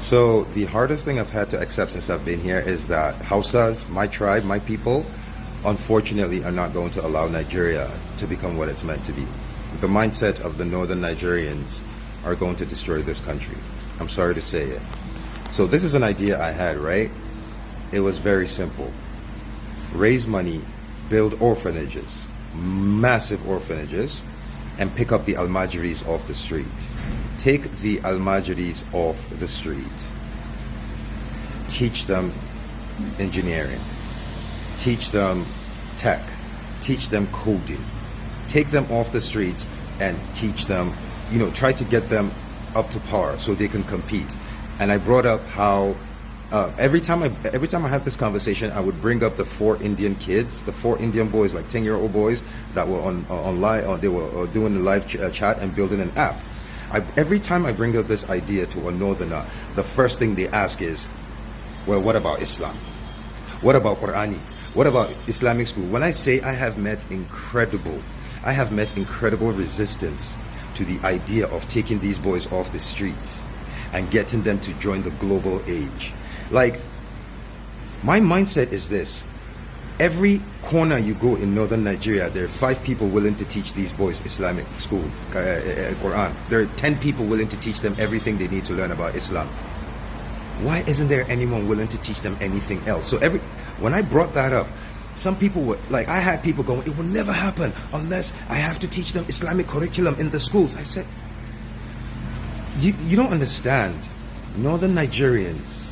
So the hardest thing I've had to accept since I've been here is that Hausas, my tribe, my people, unfortunately are not going to allow Nigeria to become what it's meant to be. The mindset of the northern Nigerians are going to destroy this country. I'm sorry to say it. So this is an idea I had, right? It was very simple. Raise money, build orphanages, massive orphanages, and pick up the Almajiris off the street. Take the Almajiris off the street. Teach them engineering. Teach them tech. Teach them coding. Take them off the streets and teach them, try to get them up to par so they can compete. And I brought up how every time I had this conversation, I would bring up the 4 Indian kids, the 4 Indian boys, like 10-year-old boys that were online, they were doing the live chat and building an app. Every time I bring up this idea to a northerner, the first thing they ask is, well, what about Islam? What about Qur'ani? What about Islamic school? When I say I have met incredible resistance to the idea of taking these boys off the streets and getting them to join the global age. Like, my mindset is this: every corner you go in northern Nigeria, there are 5 people willing to teach these boys Islamic school, Quran. There are 10 people willing to teach them everything they need to learn about Islam. Why isn't there anyone willing to teach them anything else? So when I brought that up, some people were like, I had people going, it will never happen unless I have to teach them Islamic curriculum in the schools. I said, you don't understand. Northern Nigerians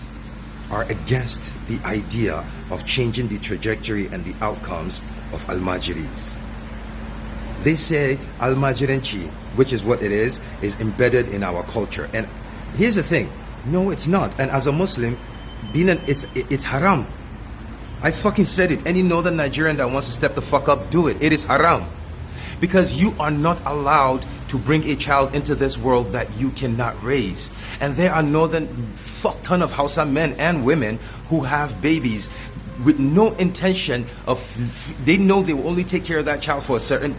are against the idea of changing the trajectory and the outcomes of Almajiris. They say Almajiranci, which is what it is embedded in our culture. And here's the thing, no, it's not. And as a Muslim, it's haram. I fucking said it. Any northern Nigerian that wants to step the fuck up, do it. It is haram. Because you are not allowed to bring a child into this world that you cannot raise. And there are fuck ton of Hausa men and women who have babies with no intention of, they know they will only take care of that child to a certain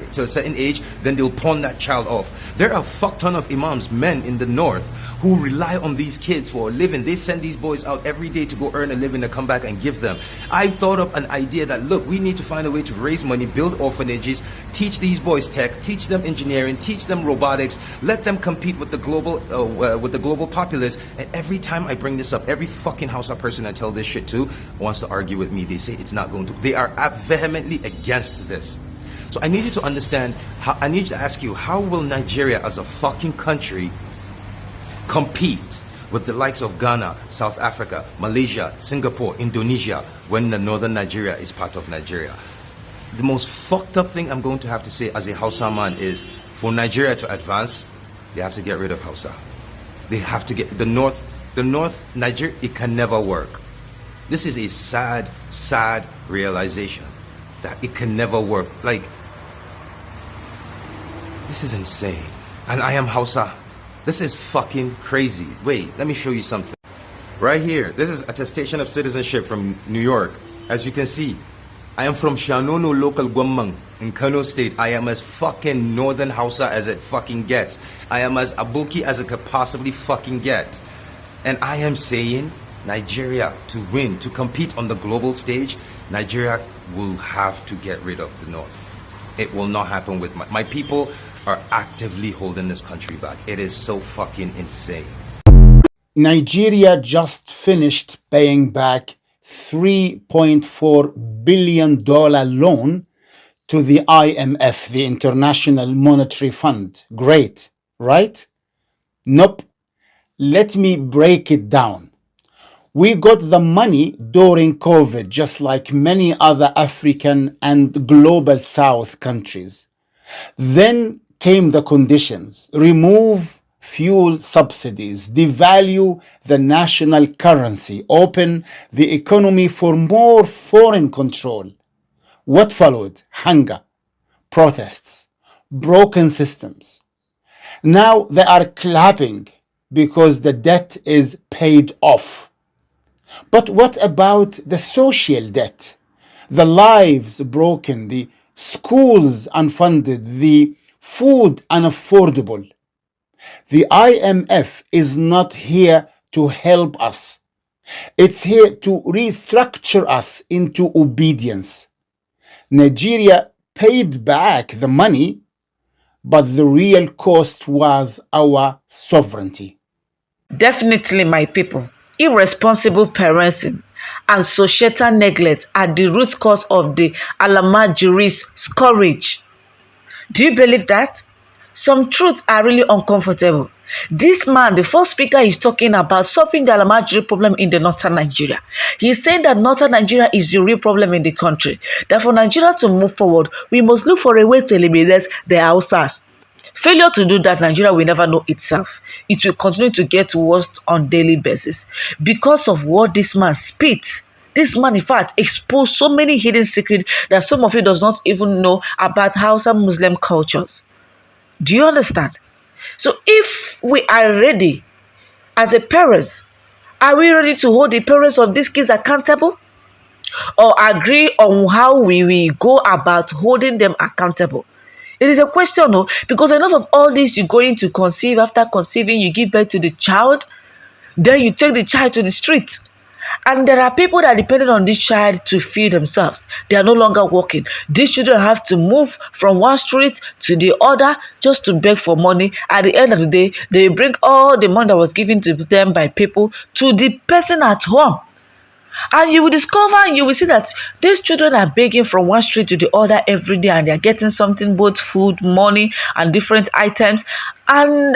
age, then they'll pawn that child off. There are a fuck ton of imams, men in the north, who rely on these kids for a living. They send these boys out every day to go earn a living to come back and give them. I thought up an idea that, look, we need to find a way to raise money, build orphanages, teach these boys tech, teach them engineering, teach them robotics, let them compete with the global populace. And every time I bring this up, every fucking Hausa person I tell this shit to wants to argue with me. They say it's not going to. They are vehemently against this. So I need you to understand, I need to ask you, how will Nigeria as a fucking country compete with the likes of Ghana, South Africa, Malaysia, Singapore, Indonesia, when the northern Nigeria is part of Nigeria? The most fucked up thing I'm going to have to say as a Hausa man is, for Nigeria to advance, they have to get rid of Hausa. They have to get the north Nigeria, it can never work. This is a sad realization that it can never work. Like, this is insane. And I am Hausa. This is fucking crazy. Wait, let me show you something. Right here, this is attestation of citizenship from New York. As you can see, I am from Shanono local Gwamang in Kano State. I am as fucking northern Hausa as it fucking gets. I am as Abuki as it could possibly fucking get. And I am saying, Nigeria, to win, to compete on the global stage, Nigeria will have to get rid of the north. It will not happen with my people are actively holding this country back. It is so fucking insane. Nigeria just finished paying back $3.4 billion loan to the IMF, the International Monetary Fund. Great, right? Nope. Let me break it down. We got the money during COVID, just like many other African and global South countries. Then came the conditions: remove fuel subsidies, devalue the national currency, open the economy for more foreign control. What followed? Hunger, protests, broken systems. Now they are clapping because the debt is paid off. But what about the social debt? The lives broken, the schools unfunded, the food unaffordable. The IMF is not here to help us. It's here to restructure us into obedience. Nigeria paid back the money, but the real cost was our sovereignty. Definitely, my people, irresponsible parenting and societal neglect are the root cause of the Almajiri's scourge. Do you believe that? Some truths are really uncomfortable. This man, the first speaker, is talking about solving the Almajiri problem in the northern Nigeria. He is saying that northern Nigeria is the real problem in the country. That for Nigeria to move forward, we must look for a way to eliminate the HAUSAs. Failure to do that, Nigeria will never know itself. It will continue to get worse on daily basis because of what this man spits. This man, in fact, exposed so many hidden secrets that some of you does not even know about Hausa Muslim cultures. Do you understand? So if we are ready as a parents, are we ready to hold the parents of these kids accountable? Or agree on how we will go about holding them accountable? It is a question, no? Because enough of all this, you're going to conceive. After conceiving, you give birth to the child. Then you take the child to the street. And there are people that are dependent on this child to feed themselves. They are no longer working. These children have to move from one street to the other just to beg for money. At the end of the day, they bring all the money that was given to them by people to the person at home. And you will discover and you will see that these children are begging from one street to the other every day, and they are getting something, both food, money, and different items. And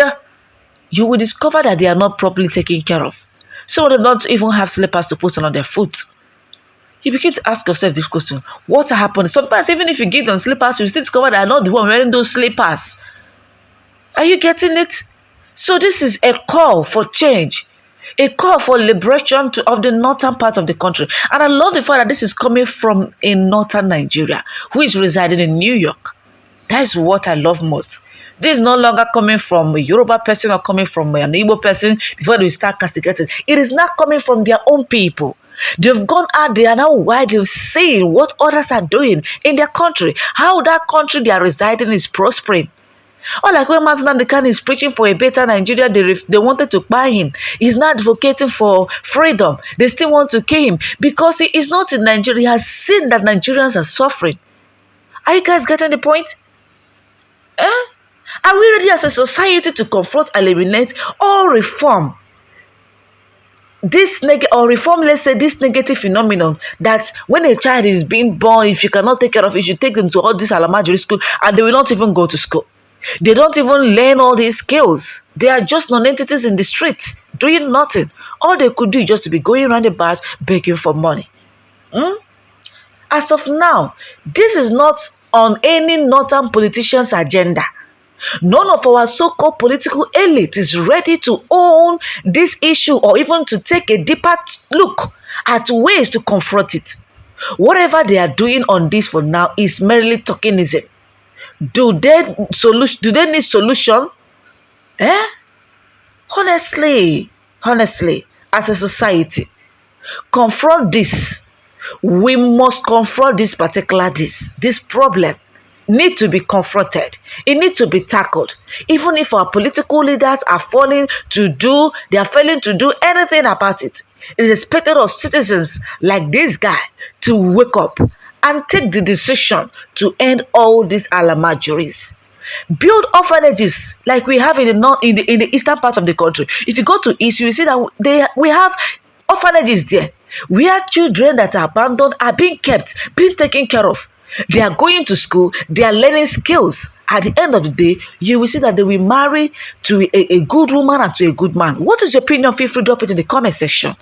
you will discover that they are not properly taken care of. Some of them don't even have slippers to put on their foot. You begin to ask yourself this question: what happened? Sometimes even if you give them slippers, you still discover they are not the one wearing those slippers. Are you getting it? So this is a call for change. A call for liberation of the northern part of the country. And I love the fact that this is coming from a northern Nigeria who is residing in New York. That is what I love most. This is no longer coming from a Yoruba person or coming from an Igbo person before they start castigating. It is not coming from their own people. They've gone out there now widely seeing what others are doing in their country, how that country they are residing is prospering. Or like when Martin Nnamdi is preaching for a better Nigeria, they wanted to buy him. He's not advocating for freedom. They still want to kill him because he is not in Nigeria. He has seen that Nigerians are suffering. Are you guys getting the point? Are we ready as a society to confront, eliminate, or reform this let's say this negative phenomenon that when a child is being born, if you cannot take care of it, you should take them to all this Almajiri school and they will not even go to school. They don't even learn all these skills. They are just non-entities in the streets doing nothing. All they could do is just to be going around the bars begging for money. As of now, this is not on any northern politician's agenda. None of our so-called political elite is ready to own this issue or even to take a deeper look at ways to confront it. Whatever they are doing on this for now is merely tokenism. Do they need solution? Honestly, as a society, confront this. We must confront this this problem. Need to be confronted. It needs to be tackled. Even if our political leaders are failing to do anything about it, it is expected of citizens like this guy to wake up and take the decision to end all these Almajiris. Build orphanages like we have in the eastern part of the country. If you go to East, you will see that we have orphanages there where children that are abandoned are being kept, being taken care of. They are going to school, they are learning skills. At the end of the day, you will see that they will marry to a good woman and to a good man. What is your opinion? Feel free to drop it in the comment section.